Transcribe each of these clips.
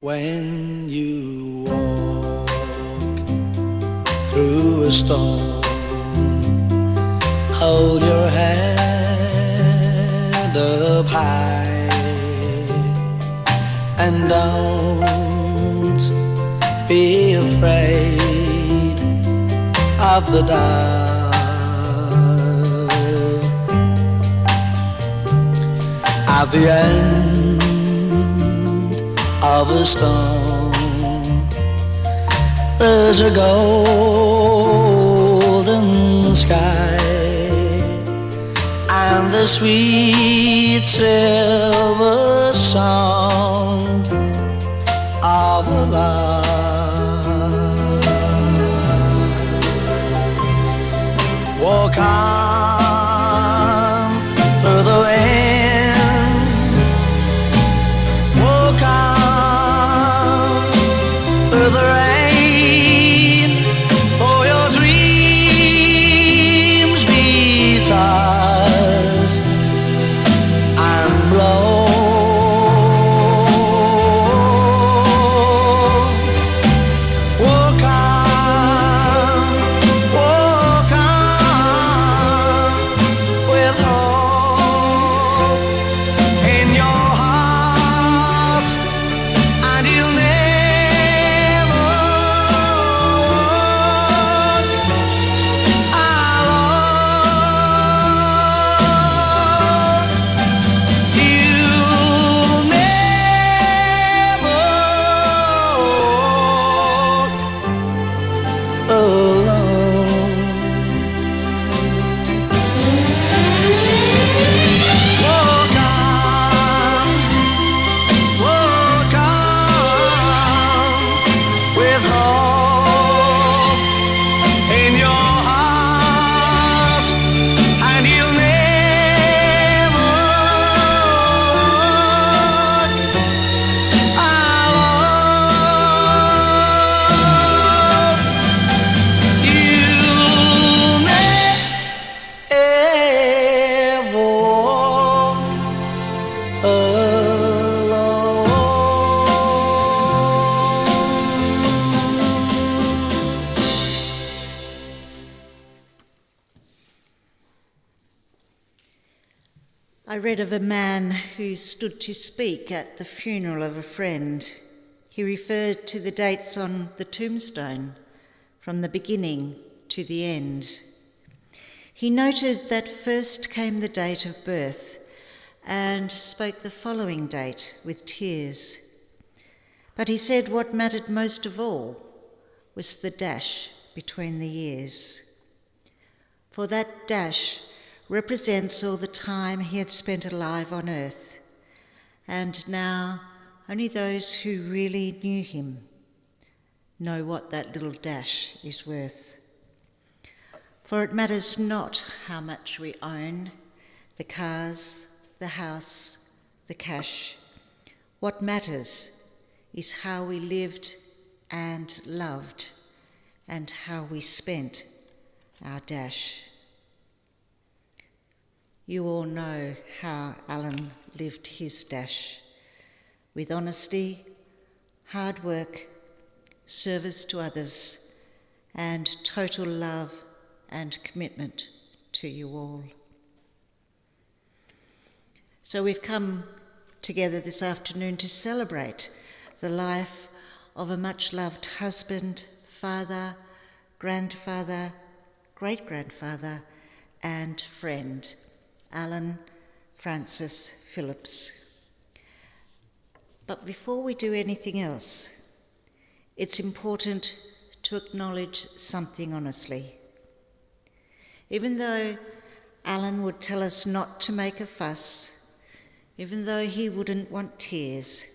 When you walk through a storm, hold your head up high and don't be afraid of the dark. At the end of a storm, there's a golden sky and the sweet silver song of love. Walk on through the wind, walk on through the rain, for your dreams be tossed and blown. Walk on with hope in your heart, and you'll never walk alone. You'll never walk alone. Walk on with hope in your heart, and you'll never walk alone. You'll never walk alone. I read of a man who stood to speak at the funeral of a friend. He referred to the dates on the tombstone, from the beginning to the end. He noted that first came the date of birth and spoke the following date with tears. But he said what mattered most of all was the dash between the years. For that dash represents all the time he had spent alive on earth, and now only those who really knew him know what that little dash is worth. For it matters not how much we own, the cars, the house, the cash. What matters is how we lived and loved, and how we spent our dash. You all know how Alan lived his dash, with honesty, hard work, service to others, and total love and commitment to you all. So we've come together this afternoon to celebrate the life of a much-loved husband, father, grandfather, great-grandfather, and friend, Alan Francis Phillips. But before we do anything else, it's important to acknowledge something honestly. Even though Alan would tell us not to make a fuss, even though he wouldn't want tears,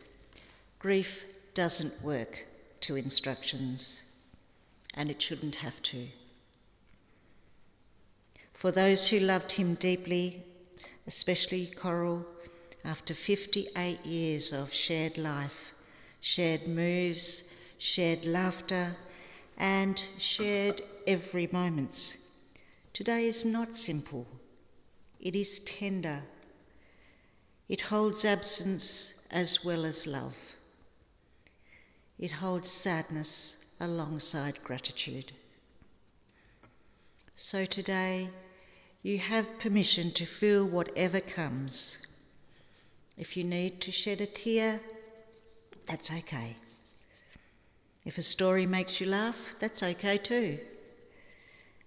grief doesn't work to instructions, and it shouldn't have to. For those who loved him deeply, especially Coral, after 58 years of shared life, shared moves, shared laughter, and shared every moments, today is not simple. It is tender. It holds absence as well as love. It holds sadness alongside gratitude. So today, you have permission to feel whatever comes. If you need to shed a tear, that's okay. If a story makes you laugh, that's okay too.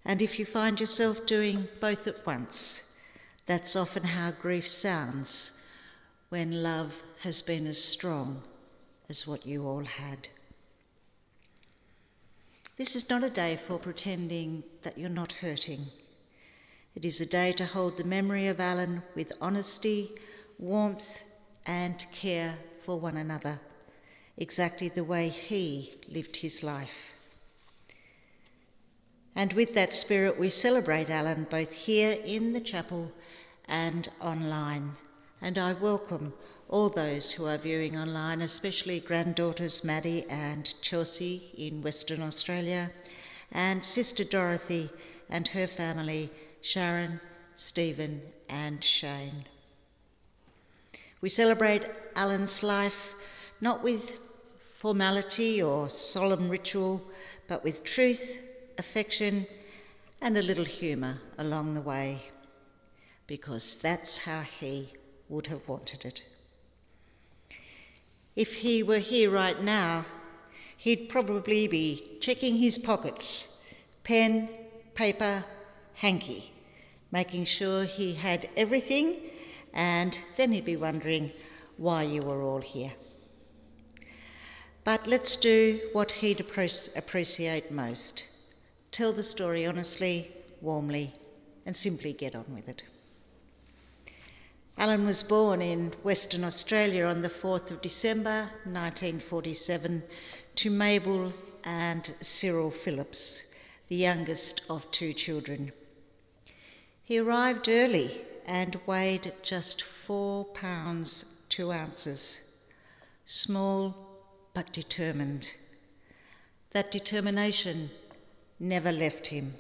And if you find yourself doing both at once, that's often how grief sounds when love has been as strong as what you all had. This is not a day for pretending that you're not hurting. It is a day to hold the memory of Alan with honesty, warmth, and care for one another, exactly the way he lived his life. And with that spirit, we celebrate Alan both here in the chapel and online. And I welcome all those who are viewing online, especially granddaughters Maddie and Chelsea in Western Australia, and Sister Dorothy and her family, Sharon, Stephen and Shane. We celebrate Alan's life not with formality or solemn ritual, but with truth, affection and a little humour along the way, because that's how he would have wanted it. If he were here right now, he'd probably be checking his pockets, pen, paper, hanky, making sure he had everything, and then he'd be wondering why you were all here. But let's do what he'd appreciate most. Tell the story honestly, warmly, and simply get on with it. Alan was born in Western Australia on the 4th of December 1947 to Mabel and Cyril Phillips, the youngest of two children. He arrived early and weighed just 4 pounds 2 ounces, small but determined. That determination never left him.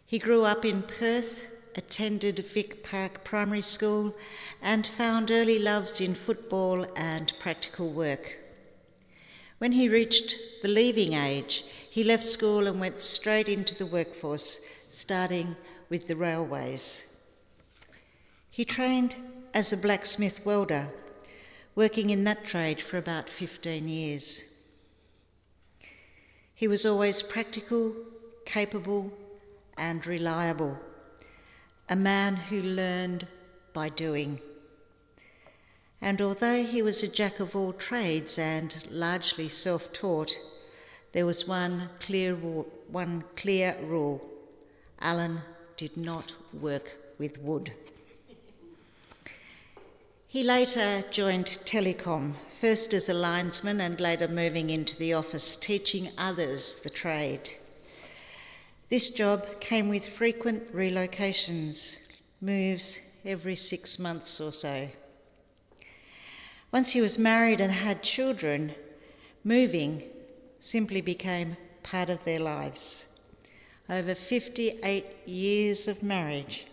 He grew up in Perth, attended Vic Park Primary School, and found early loves in football and practical work. When he reached the leaving age, he left school and went straight into the workforce, starting with the railways. He trained as a blacksmith welder, working in that trade for about 15 years. He was always practical, capable, and reliable, a man who learned by doing. And although he was a jack of all trades and largely self-taught, there was one clear rule. Alan did not work with wood. He later joined Telecom, first as a linesman and later moving into the office, teaching others the trade. This job came with frequent relocations, moves every 6 months or so. Once he was married and had children, moving simply became part of their lives. Over 58 years of marriage,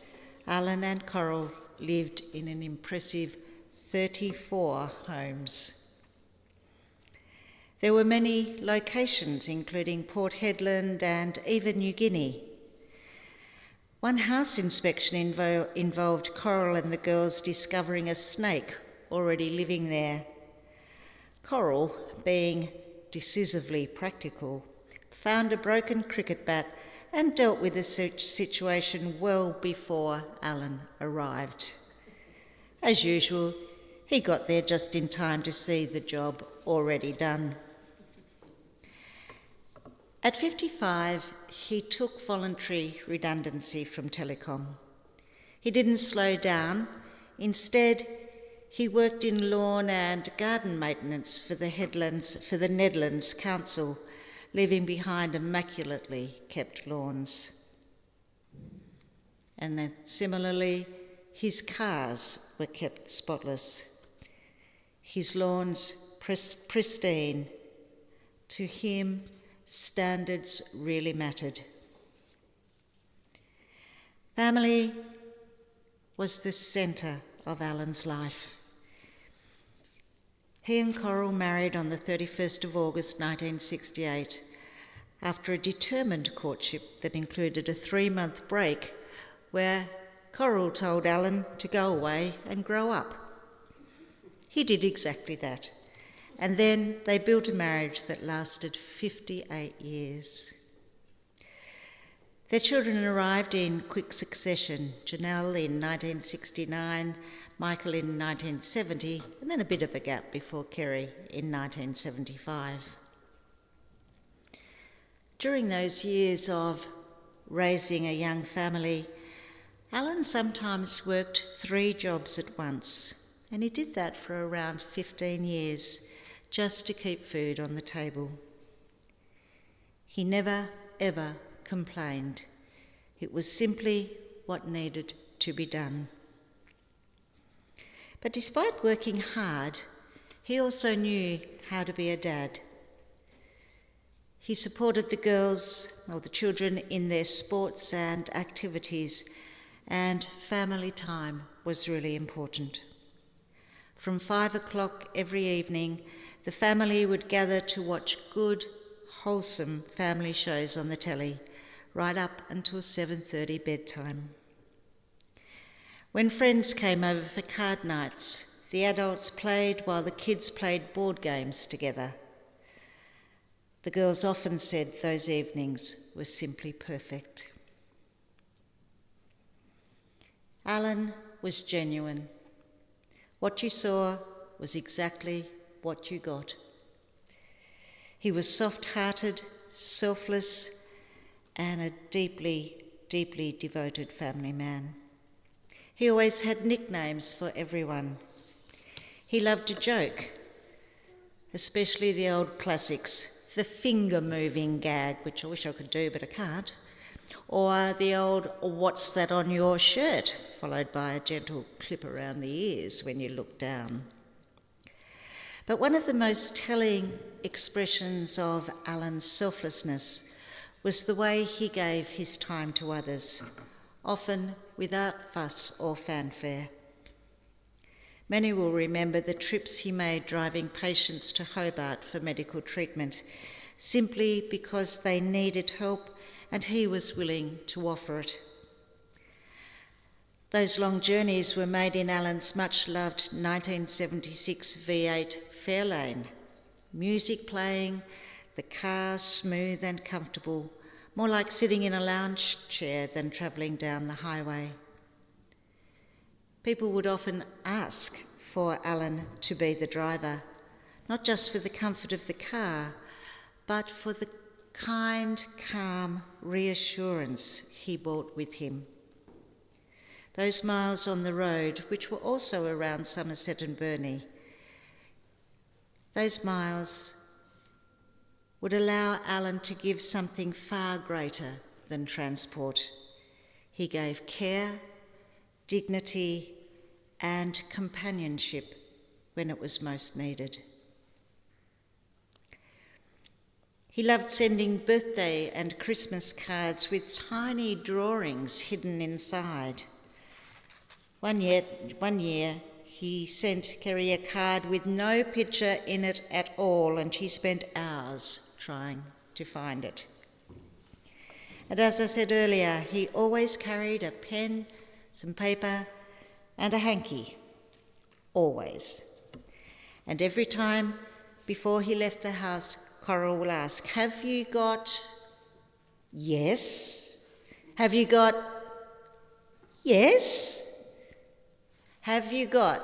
Alan and Coral lived in an impressive 34 homes. There were many locations, including Port Hedland and even New Guinea. One house inspection involved Coral and the girls discovering a snake already living there. Coral, being decisively practical, found a broken cricket bat and dealt with the situation well before Alan arrived. As usual, he got there just in time to see the job already done. At 55, he took voluntary redundancy from Telecom. He didn't slow down. Instead, he worked in lawn and garden maintenance for the Netherlands Council, leaving behind immaculately kept lawns. And then similarly, his cars were kept spotless. His lawns pristine. To him, standards really mattered. Family was the centre of Alan's life. He and Coral married on the 31st of August 1968 after a determined courtship that included a 3-month break where Coral told Alan to go away and grow up. He did exactly that, and then they built a marriage that lasted 58 years. Their children arrived in quick succession: Janelle in 1969, Michael in 1970, and then a bit of a gap before Kerry in 1975. During those years of raising a young family, Alan sometimes worked 3 jobs at once, and he did that for around 15 years just to keep food on the table. He never, ever complained. It was simply what needed to be done. But despite working hard, he also knew how to be a dad. He supported the girls, or the children, in their sports and activities, and family time was really important. From 5 o'clock every evening, the family would gather to watch good, wholesome family shows on the telly, right up until 7:30 bedtime. When friends came over for card nights, the adults played while the kids played board games together. The girls often said those evenings were simply perfect. Alan was genuine. What you saw was exactly what you got. He was soft-hearted, selfless, and a deeply, deeply devoted family man. He always had nicknames for everyone. He loved to joke, especially the old classics, the finger-moving gag, which I wish I could do, but I can't, or the old "what's that on your shirt?" followed by a gentle clip around the ears when you look down. But one of the most telling expressions of Alan's selflessness was the way he gave his time to others, often without fuss or fanfare. Many will remember the trips he made driving patients to Hobart for medical treatment, simply because they needed help and he was willing to offer it. Those long journeys were made in Alan's much-loved 1976 V8 Fairlane, music playing, the car smooth and comfortable, more like sitting in a lounge chair than travelling down the highway. People would often ask for Alan to be the driver, not just for the comfort of the car, but for the kind, calm reassurance he brought with him. Those miles on the road, which were also around Somerset and Burnie, those miles would allow Alan to give something far greater than transport. He gave care, dignity, and companionship when it was most needed. He loved sending birthday and Christmas cards with tiny drawings hidden inside. One year, he sent Kerry a card with no picture in it at all, and she spent hours trying to find it. And as I said earlier, he always carried a pen, some paper, and a hanky. Always. And every time before he left the house, Coral will ask, "Have you got..." "Yes." "Have you got..." "Yes." "Have you got..."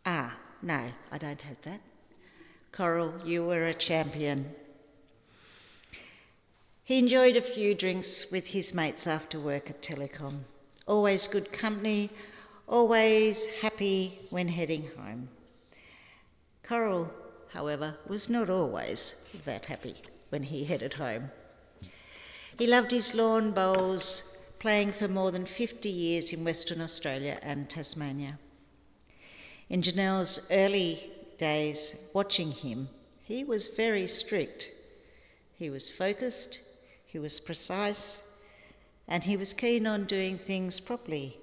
"Ah, no, I don't have that." Coral, you were a champion. He enjoyed a few drinks with his mates after work at Telecom. Always good company, always happy when heading home. Coral, however, was not always that happy when he headed home. He loved his lawn bowls, playing for more than 50 years in Western Australia and Tasmania. In Janelle's early days, watching him, he was very strict. He was focused, he was precise, and he was keen on doing things properly,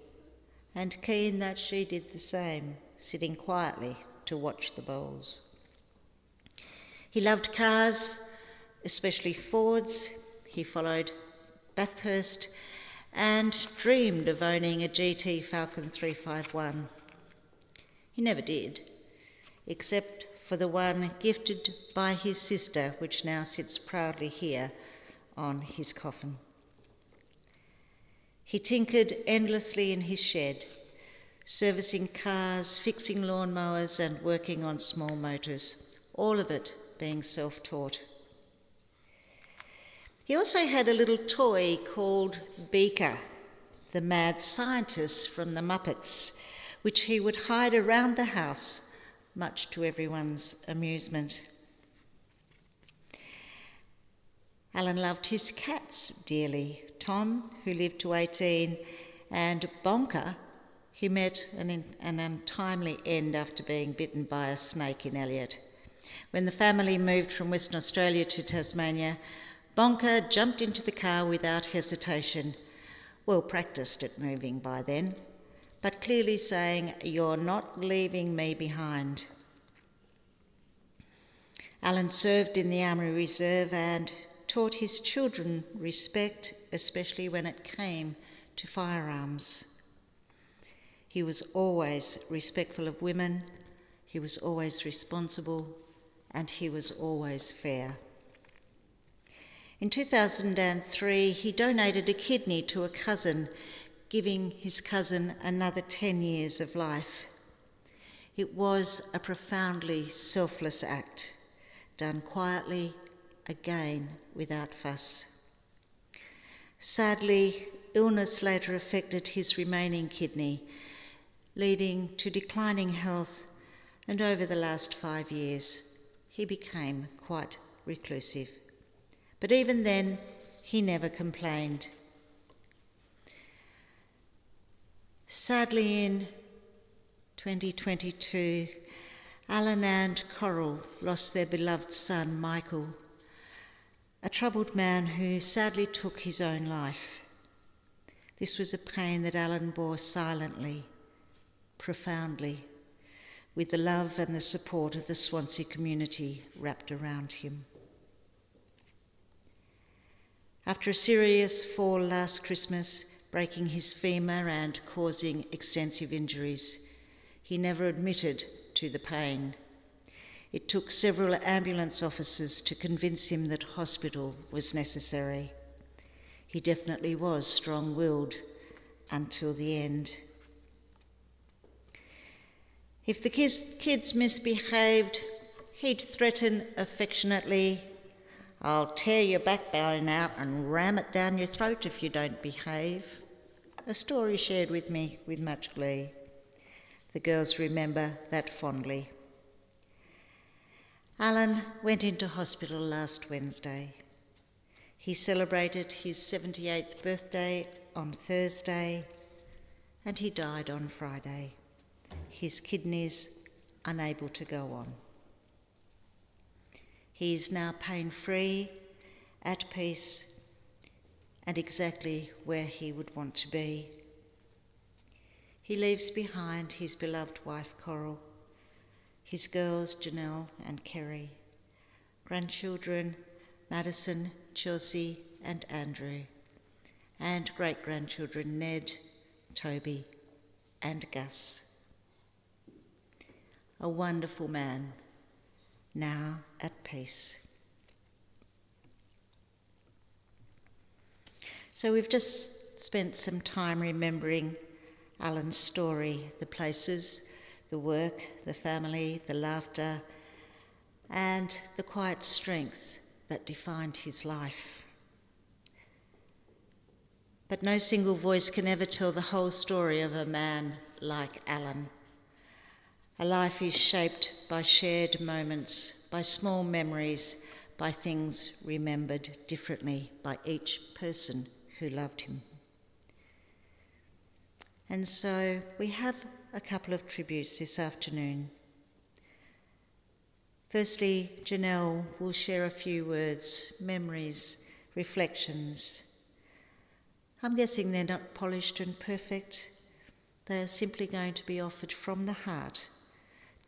and keen that she did the same, sitting quietly to watch the bowls. He loved cars, especially Fords. He followed Bathurst and dreamed of owning a GT Falcon 351. He never did, except for the one gifted by his sister, which now sits proudly here on his coffin. He tinkered endlessly in his shed, servicing cars, fixing lawnmowers and working on small motors, all of it being self-taught. He also had a little toy called Beaker, the mad scientist from the Muppets, which he would hide around the house, much to everyone's amusement. Alan loved his cats dearly. Tom, who lived to 18, and Bonker, who met an untimely end after being bitten by a snake in Elliot. When the family moved from Western Australia to Tasmania, Bonker jumped into the car without hesitation, well practised at moving by then, but clearly saying, "You're not leaving me behind." Alan served in the Army Reserve and taught his children respect, especially when it came to firearms. He was always respectful of women, he was always responsible, and he was always fair. In 2003, he donated a kidney to a cousin, giving his cousin another 10 years of life. It was a profoundly selfless act, done quietly, again without fuss. Sadly, illness later affected his remaining kidney, leading to declining health, and over the last 5 years, he became quite reclusive. But even then, he never complained. Sadly, in 2022, Alan and Coral lost their beloved son, Michael, a troubled man who sadly took his own life. This was a pain that Alan bore silently, profoundly, with the love and the support of the Swansea community wrapped around him. After a serious fall last Christmas, breaking his femur and causing extensive injuries, he never admitted to the pain. It took several ambulance officers to convince him that hospital was necessary. He definitely was strong-willed until the end. If the kids misbehaved, he'd threaten affectionately, "I'll tear your backbone out and ram it down your throat if you don't behave." A story shared with me with much glee. The girls remember that fondly. Alan went into hospital last Wednesday. He celebrated his 78th birthday on Thursday, and he died on Friday, his kidneys unable to go on. He is now pain-free, at peace, and exactly where he would want to be. He leaves behind his beloved wife, Coral, his girls, Janelle and Kerry, grandchildren, Madison, Chelsea and Andrew, and great-grandchildren, Ned, Toby and Gus. A wonderful man, now at peace. So we've just spent some time remembering Alan's story, the places, the work, the family, the laughter, and the quiet strength that defined his life. But no single voice can ever tell the whole story of a man like Alan. A life is shaped by shared moments, by small memories, by things remembered differently by each person who loved him. And so we have a couple of tributes this afternoon. Firstly, Janelle will share a few words, memories, reflections. I'm guessing they're not polished and perfect. They are simply going to be offered from the heart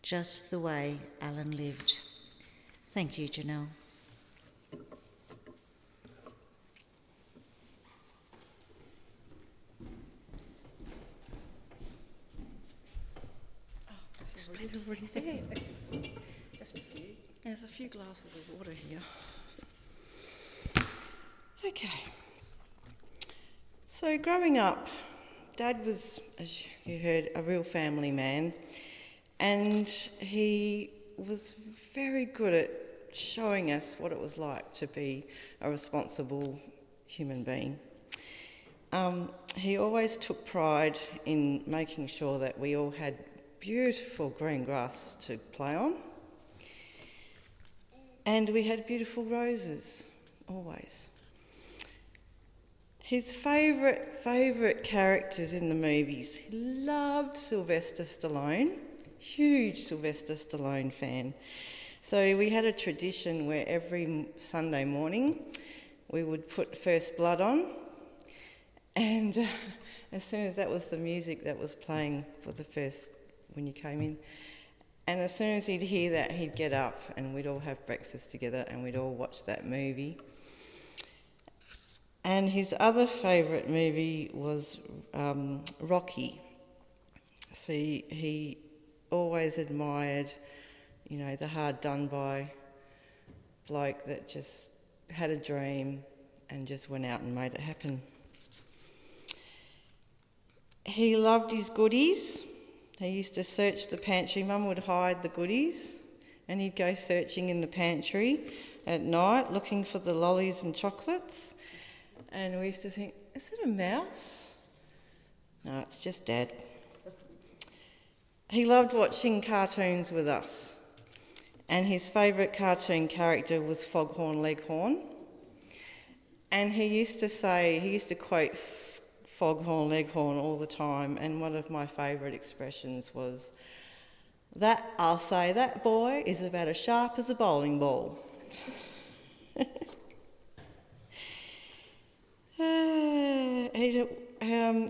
just the way Alan lived. Thank you, Janelle. It's already there. Just a few. There's a few glasses of water here. Okay. So growing up, Dad was, as you heard, a real family man, and he was very good at showing us what it was like to be a responsible human being. He always took pride in making sure that we all had beautiful green grass to play on, and we had beautiful roses, always. His favourite characters in the movies, he loved Sylvester Stallone, huge Sylvester Stallone fan. So we had a tradition where every Sunday morning we would put First Blood on, and as soon as that was the music that was playing for the first, when you came in, and as soon as he'd hear that, he'd get up and we'd all have breakfast together and we'd all watch that movie. And his other favourite movie was Rocky. So he always admired, you know, the hard done by bloke that just had a dream and just went out and made it happen. He loved his goodies. He used to search the pantry. Mum would hide the goodies and he'd go searching in the pantry at night looking for the lollies and chocolates. And we used to think, is it a mouse? No, it's just Dad. He loved watching cartoons with us. And his favourite cartoon character was Foghorn Leghorn. And he used to quote Foghorn Leghorn all the time. And one of my favourite expressions was, I'll say that boy is about as sharp as a bowling ball.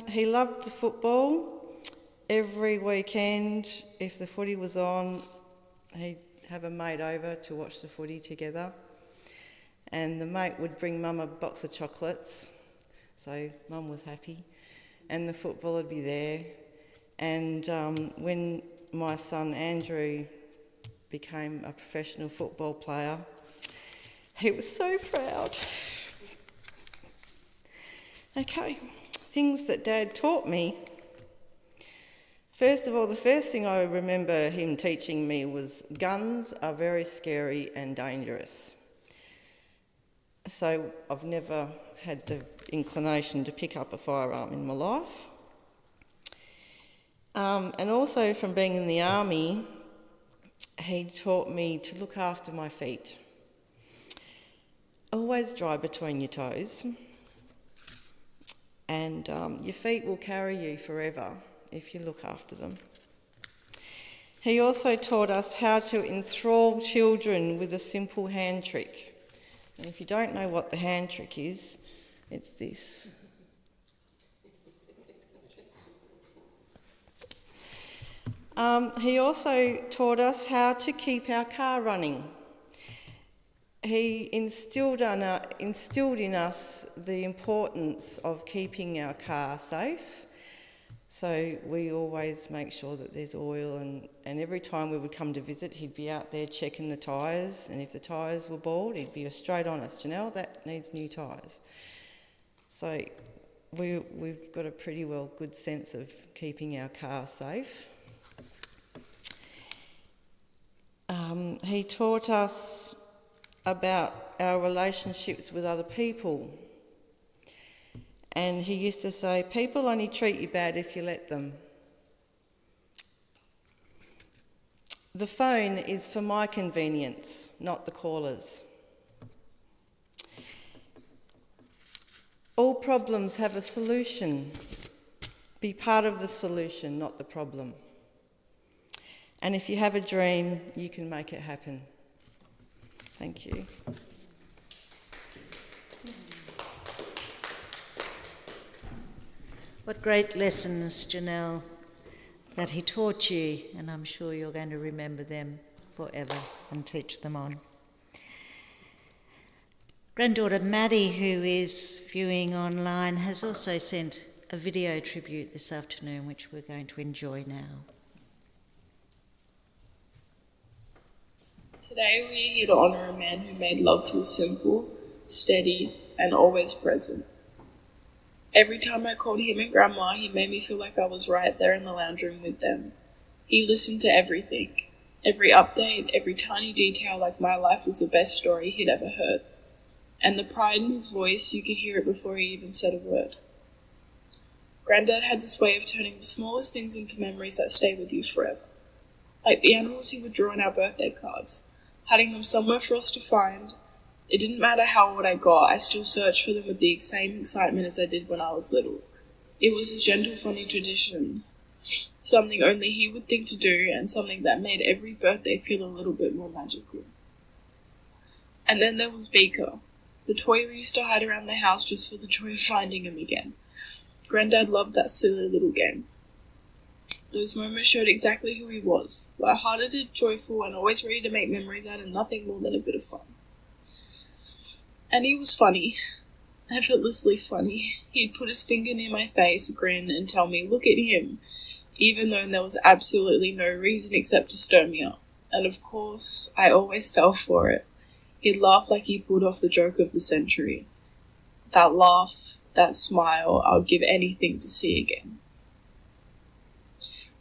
He loved the football. Every weekend, if the footy was on, he'd have a mate over to watch the footy together. And the mate would bring Mum a box of chocolates, so Mum was happy. And the football would be there. And when my son Andrew became a professional football player, he was so proud. Okay, things that Dad taught me. First of all, the first thing I remember him teaching me was guns are very scary and dangerous. So I've never had the inclination to pick up a firearm in my life. And also from being in the army, he taught me to look after my feet. Always dry between your toes. And your feet will carry you forever if you look after them. He also taught us how to enthrall children with a simple hand trick. And if you don't know what the hand trick is, it's this. He also taught us how to keep our car running. He instilled in us the importance of keeping our car safe. So we always make sure that there's oil, and every time we would come to visit, he'd be out there checking the tyres, and if the tyres were bald, he'd be straight on us, Janelle, that needs new tyres. So we've got a pretty well good sense of keeping our car safe. He taught us about our relationships with other people. And he used to say, people only treat you bad if you let them. The phone is for my convenience, not the caller's. All problems have a solution. Be part of the solution, not the problem. And if you have a dream, you can make it happen. Thank you. What great lessons, Janelle. that he taught you, and I'm sure you're going to remember them forever and teach them on. Granddaughter Maddie, who is viewing online, has also sent a video tribute this afternoon, which we're going to enjoy now. Today we're here to honour a man who made love feel simple, steady, and always present. Every time I called him and Grandma, he made me feel like I was right there in the lounge room with them. He listened to everything, every update, every tiny detail, like my life was the best story he'd ever heard. And the pride in his voice, you could hear it before he even said a word. Granddad had this way of turning the smallest things into memories that stay with you forever. Like the animals he would draw on our birthday cards, hiding them somewhere for us to find. It didn't matter how old I got, I still searched for them with the same excitement as I did when I was little. It was his gentle, funny tradition. Something only he would think to do, and something that made every birthday feel a little bit more magical. And then there was Beaker, the toy we used to hide around the house just for the joy of finding him again. Granddad loved that silly little game. Those moments showed exactly who he was, light-hearted, joyful, and always ready to make memories out of nothing more than a bit of fun. And he was funny, effortlessly funny. He'd put his finger near my face, grin, and tell me, "Look at him," even though there was absolutely no reason except to stir me up. And of course, I always fell for it. He'd laugh like he pulled off the joke of the century. That laugh, that smile, I would give anything to see again.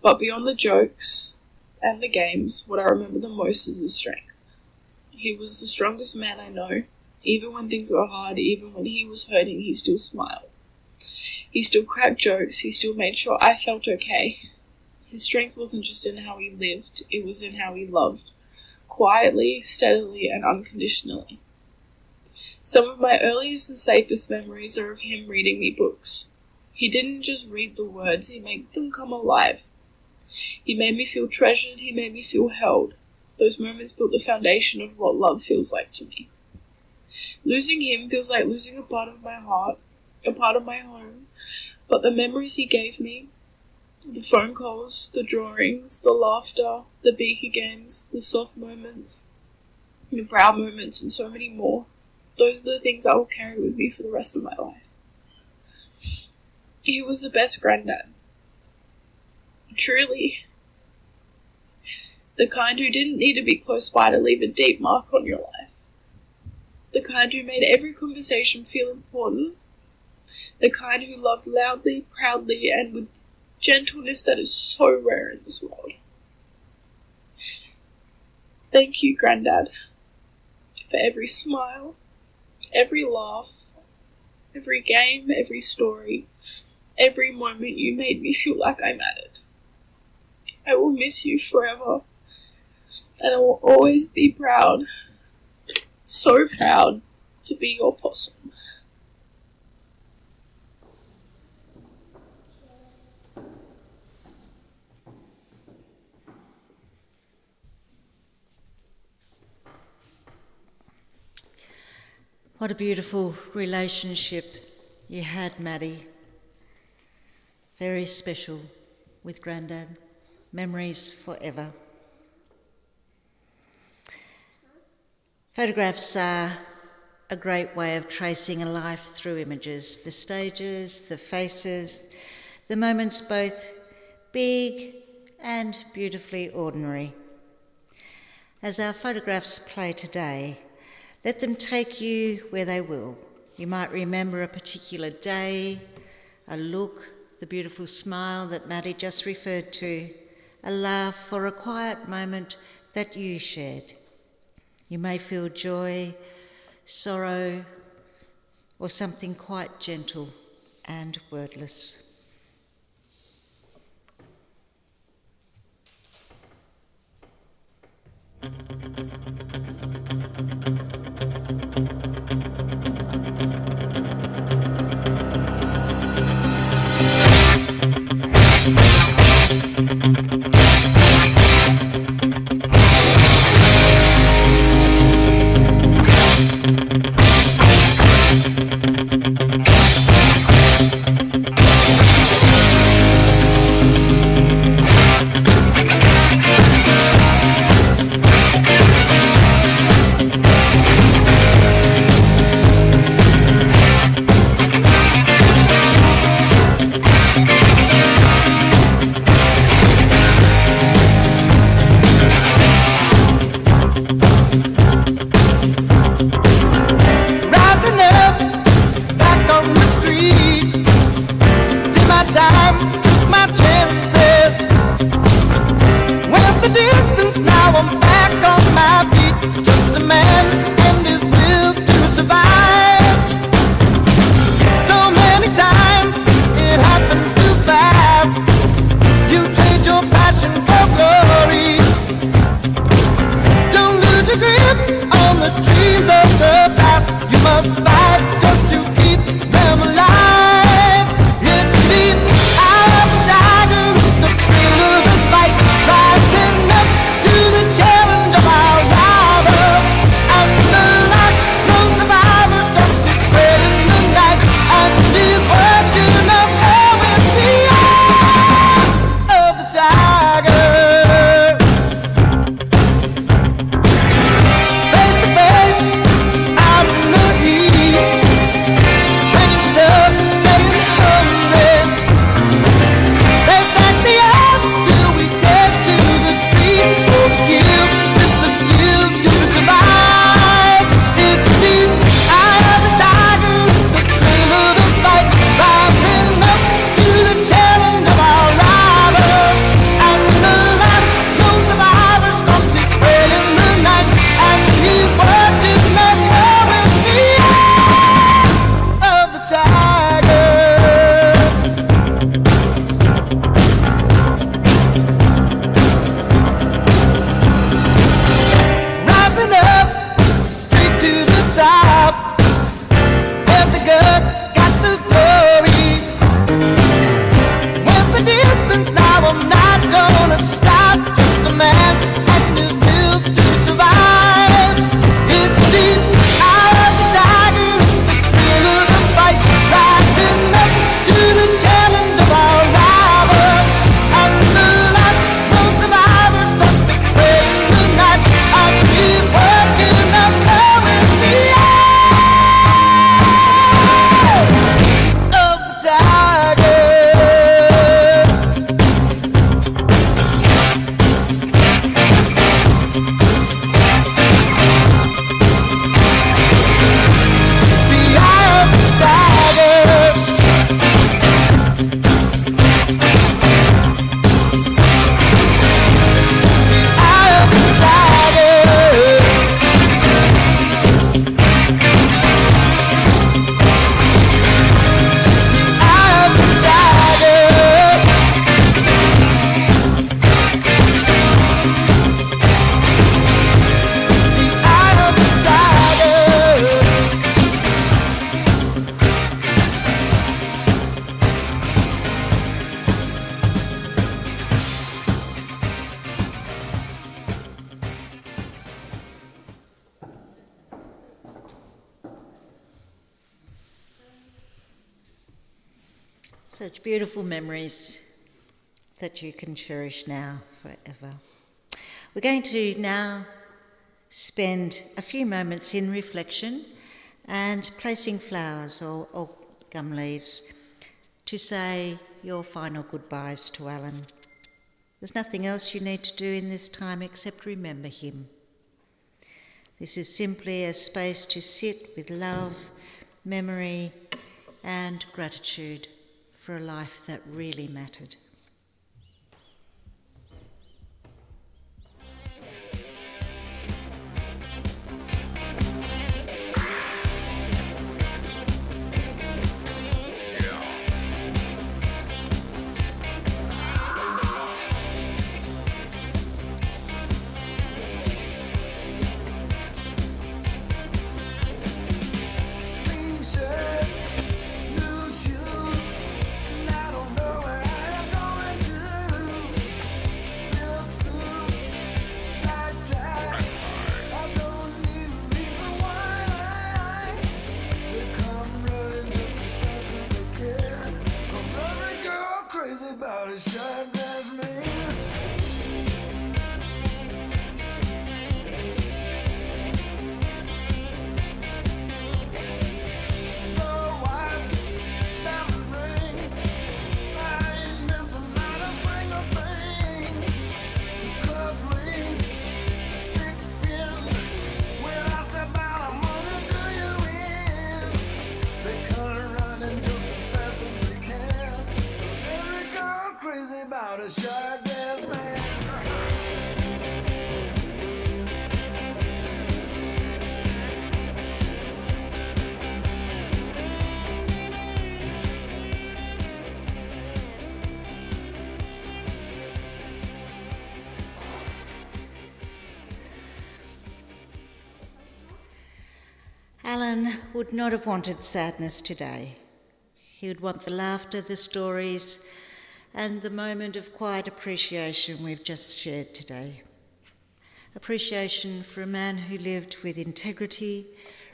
But beyond the jokes and the games, what I remember the most is his strength. He was the strongest man I know. Even when things were hard, even when he was hurting, he still smiled. He still cracked jokes, he still made sure I felt okay. His strength wasn't just in how he lived, it was in how he loved. Quietly, steadily, and unconditionally. Some of my earliest and safest memories are of him reading me books. He didn't just read the words, he made them come alive. He made me feel treasured, he made me feel held. Those moments built the foundation of what love feels like to me. Losing him feels like losing a part of my heart, a part of my home, but the memories he gave me, the phone calls, the drawings, the laughter, the beaker games, the soft moments, the proud moments, and so many more, those are the things I will carry with me for the rest of my life. He was the best granddad. Truly. The kind who didn't need to be close by to leave a deep mark on your life. The kind who made every conversation feel important. The kind who loved loudly, proudly, and with gentleness that is so rare in this world. Thank you, Granddad, for every smile, every laugh, every game, every story, every moment you made me feel like I mattered. I will miss you forever, and I will always be proud, so proud, to be your possum. What a beautiful relationship you had, Maddie. Very special with Grandad. Memories forever. Photographs are a great way of tracing a life through images, the stages, the faces, the moments both big and beautifully ordinary. As our photographs play today, let them take you where they will. You might remember a particular day, a look, the beautiful smile that Maddie just referred to, a laugh or a quiet moment that you shared. You may feel joy, sorrow, or something quite gentle and wordless. Such beautiful memories that you can cherish now forever. We're going to now spend a few moments in reflection and placing flowers or gum leaves to say your final goodbyes to Alan. There's nothing else you need to do in this time except remember him. This is simply a space to sit with love, memory, and gratitude for a life that really mattered. Alan would not have wanted sadness today. He would want the laughter, the stories, and the moment of quiet appreciation we've just shared today. Appreciation for a man who lived with integrity,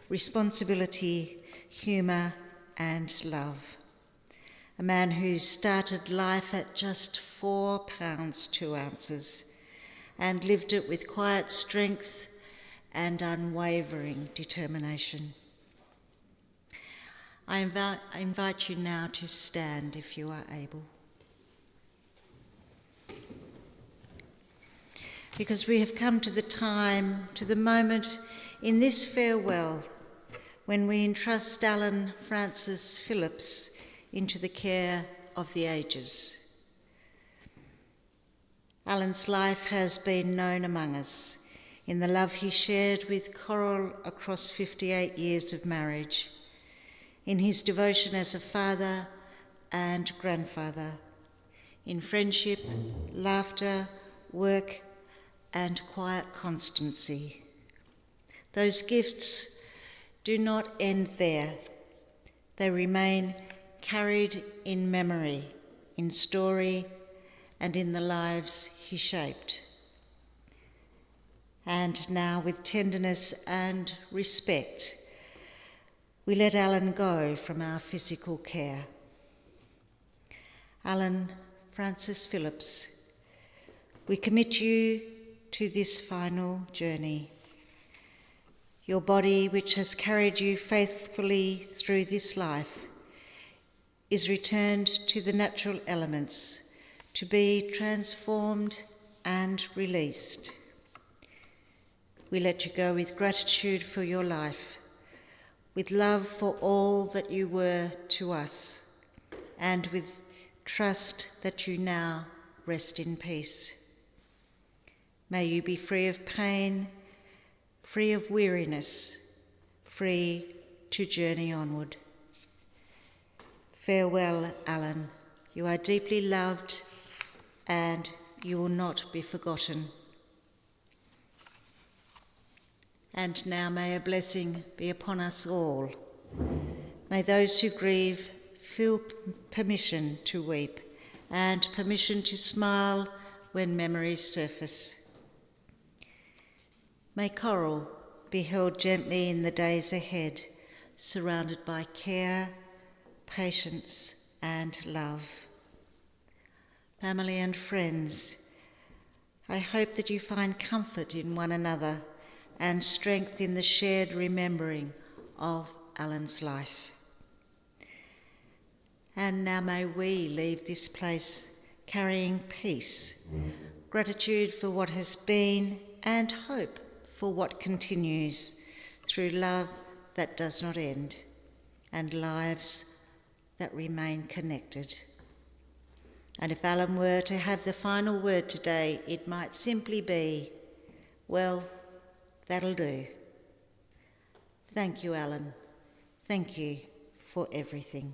responsibility, humour, and love. A man who started life at just 4 pounds 2 ounces and lived it with quiet strength and unwavering determination. I invite you now to stand if you are able. Because we have come to the moment in this farewell when we entrust Alan Francis Phillips into the care of the ages. Alan's life has been known among us in the love he shared with Coral across 58 years of marriage, in his devotion as a father and grandfather, in friendship, laughter, work, and quiet constancy. Those gifts do not end there. They remain carried in memory, in story, and in the lives he shaped. And now, with tenderness and respect, we let Alan go from our physical care. Alan Francis Phillips, we commit you to this final journey. Your body, which has carried you faithfully through this life, is returned to the natural elements to be transformed and released. We let you go with gratitude for your life, with love for all that you were to us, and with trust that you now rest in peace. May you be free of pain, free of weariness, free to journey onward. Farewell, Alan. You are deeply loved and you will not be forgotten. And now may a blessing be upon us all. May those who grieve feel permission to weep and permission to smile when memories surface. May Coral be held gently in the days ahead, surrounded by care, patience, and love. Family and friends, I hope that you find comfort in one another and strength in the shared remembering of Alan's life. And now may we leave this place carrying peace, gratitude for what has been, and hope for what continues, through love that does not end and lives that remain connected. And if Alan were to have the final word today, it might simply be, well, that'll do. Thank you, Alan. Thank you for everything.